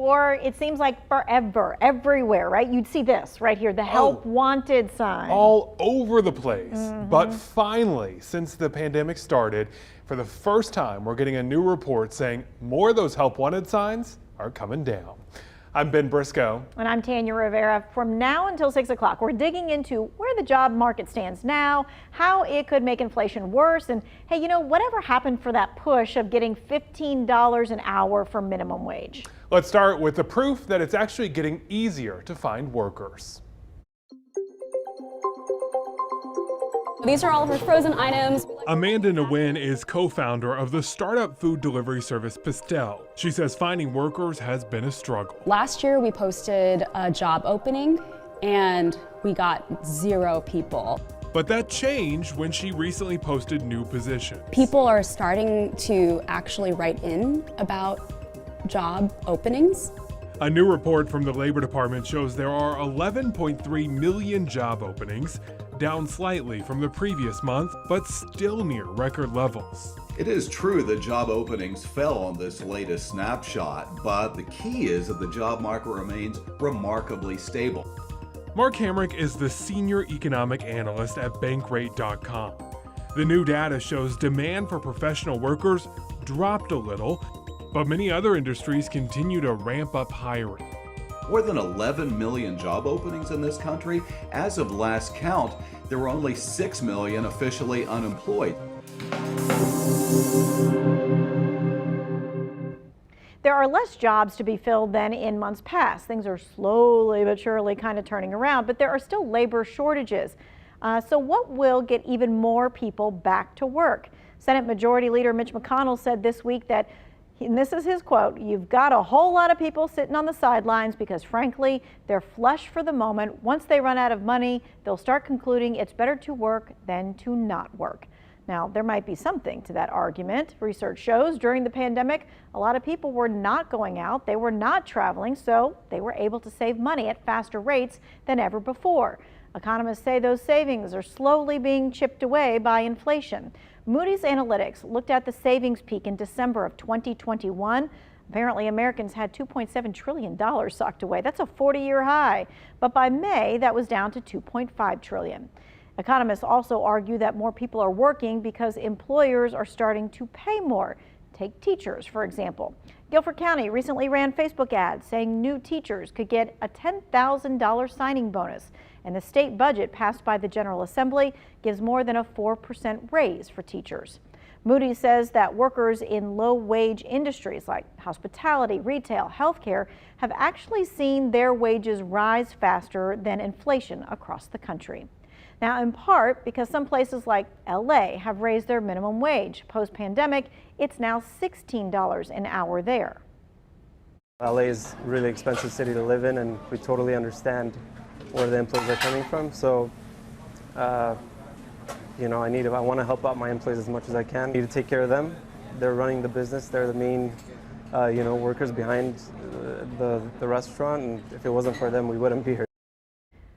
for, it seems like forever, everywhere, right? You'd see this right here, the help wanted sign. All over the place. But finally, since the pandemic started, for the first time, we're getting a new report saying more of those help wanted signs are coming down. I'm Ben Briscoe. And I'm Tanya Rivera. From now until 6 o'clock, we're digging into where the job market stands now, how it could make inflation worse, and hey, you know, whatever happened for that push of getting $15 an hour for minimum wage? Let's start with the proof that it's actually getting easier to find workers. These are all of our frozen items. Amanda Nguyen is co-founder of the startup food delivery service Pastel. She says finding workers has been a struggle. Last year we posted a job opening and we got 0 people. But that changed when she recently posted new positions. People are starting to actually write in about job openings. A new report from the Labor Department shows there are 11.3 million job openings, down slightly from the previous month, but still near record levels. It is true that job openings fell on this latest snapshot, but the key is that the job market remains remarkably stable. Mark Hamrick is the senior economic analyst at Bankrate.com. The new data shows demand for professional workers dropped a little, but many other industries continue to ramp up hiring. More than 11 million job openings in this country. As of last count, there were only 6 million officially unemployed. There are less jobs to be filled than in months past. Things are slowly but surely kind of turning around, but there are still labor shortages. So what will get even more people back to work? Senate Majority Leader Mitch McConnell said this week that, and this is his quote, "You've got a whole lot of people sitting on the sidelines because frankly, they're flush for the moment. Once they run out of money, they'll start concluding it's better to work than to not work." Now, there might be something to that argument. Research shows during the pandemic, a lot of people were not going out, they were not traveling, so they were able to save money at faster rates than ever before. Economists say those savings are slowly being chipped away by inflation. Moody's Analytics looked at the savings peak in December of 2021. Apparently, Americans had $2.7 trillion socked away. That's a 40-year high. But by May, that was down to $2.5 trillion. Economists also argue that more people are working because employers are starting to pay more. Take teachers, for example. Guilford County recently ran Facebook ads saying new teachers could get a $10,000 signing bonus. And the state budget passed by the General Assembly gives more than a 4% raise for teachers. Moody's says that workers in low-wage industries like hospitality, retail, healthcare have actually seen their wages rise faster than inflation across the country. Now, in part because some places like LA have raised their minimum wage. Post-pandemic, it's now $16 an hour there. LA is a really expensive city to live in, and we totally understand where the employees are coming from. So, you know, I want to help out my employees as much as I can. I need to take care of them. They're running the business. They're the main, you know, workers behind the restaurant. And if it wasn't for them, we wouldn't be here.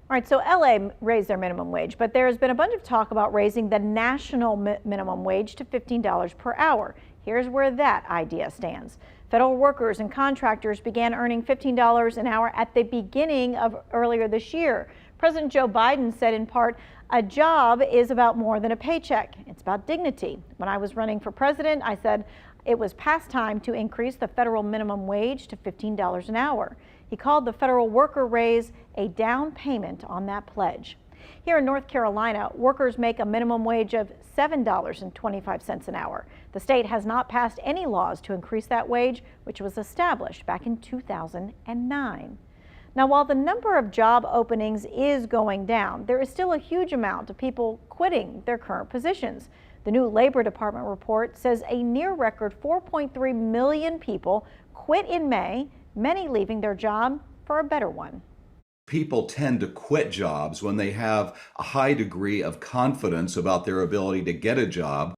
All right, so LA raised their minimum wage, but there has been a bunch of talk about raising the national minimum wage to $15 per hour. Here's where that idea stands. Federal workers and contractors began earning $15 an hour at the beginning of earlier this year. President Joe Biden said in part, a job is about more than a paycheck. It's about dignity. When I was running for president, I said it was past time to increase the federal minimum wage to $15 an hour. He called the federal worker raise a down payment on that pledge. Here in North Carolina, workers make a minimum wage of $7.25 an hour. The state has not passed any laws to increase that wage, which was established back in 2009. Now, while the number of job openings is going down, there is still a huge amount of people quitting their current positions. The new Labor Department report says a near record 4.3 million people quit in May, many leaving their job for a better one. People tend to quit jobs when they have a high degree of confidence about their ability to get a job.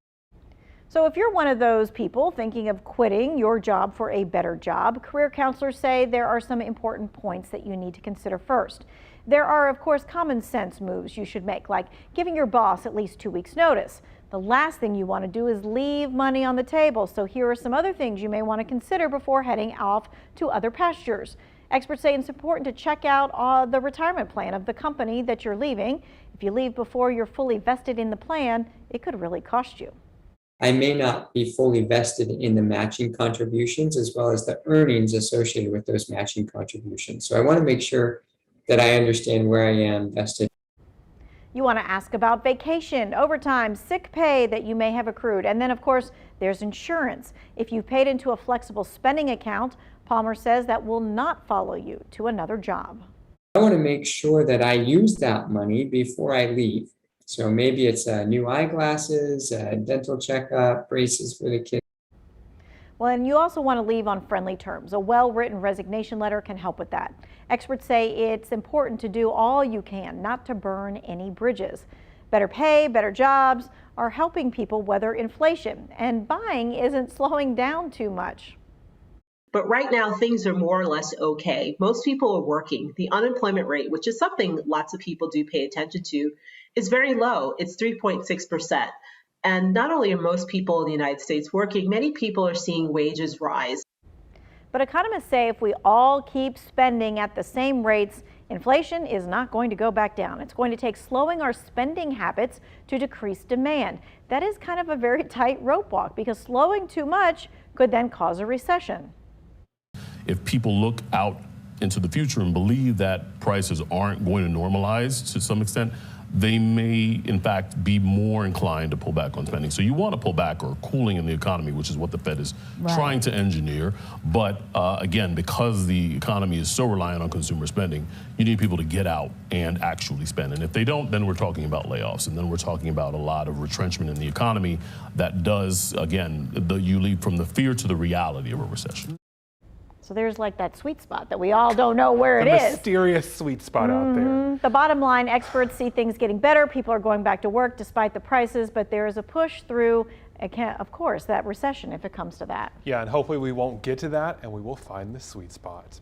So if you're one of those people thinking of quitting your job for a better job, career counselors say there are some important points that you need to consider first. There are, of course, common sense moves you should make, like giving your boss at least 2 weeks' notice. The last thing you want to do is leave money on the table. So here are some other things you may want to consider before heading off to other pastures. Experts say it's important to check out the retirement plan of the company that you're leaving. If you leave before you're fully vested in the plan, it could really cost you. I may not be fully vested in the matching contributions as well as the earnings associated with those matching contributions. So I want to make sure that I understand where I am vested. You want to ask about vacation, overtime, sick pay that you may have accrued. And then, of course, there's insurance. If you've paid into a flexible spending account, Palmer says that will not follow you to another job. I want to make sure that I use that money before I leave. So maybe it's new eyeglasses, dental checkup, braces for the kids. Well, and you also want to leave on friendly terms. A well-written resignation letter can help with that. Experts say it's important to do all you can not to burn any bridges. Better pay, better jobs are helping people weather inflation, and buying isn't slowing down too much. But right now, things are more or less okay. Most people are working. The unemployment rate, which is something lots of people do pay attention to, is very low. It's 3.6%. And not only are most people in the United States working, many people are seeing wages rise. But economists say if we all keep spending at the same rates, inflation is not going to go back down. It's going to take slowing our spending habits to decrease demand. That is kind of a very tight rope walk because slowing too much could then cause a recession. If people look out into the future and believe that prices aren't going to normalize to some extent, they may, in fact, be more inclined to pull back on spending. So you want to pull back or cooling in the economy, which is what the Fed is trying to engineer. But again, because the economy is so reliant on consumer spending, you need people to get out and actually spend. And if they don't, then we're talking about layoffs. And then we're talking about a lot of retrenchment in the economy that does, again, you leap from the fear to the reality of a recession. So there's like that sweet spot that we all don't know where it is. The mysterious sweet spot out there. The bottom line, experts see things getting better. People are going back to work despite the prices, but there is a push through, of course, that recession if it comes to that. Yeah, and hopefully we won't get to that and we will find the sweet spot.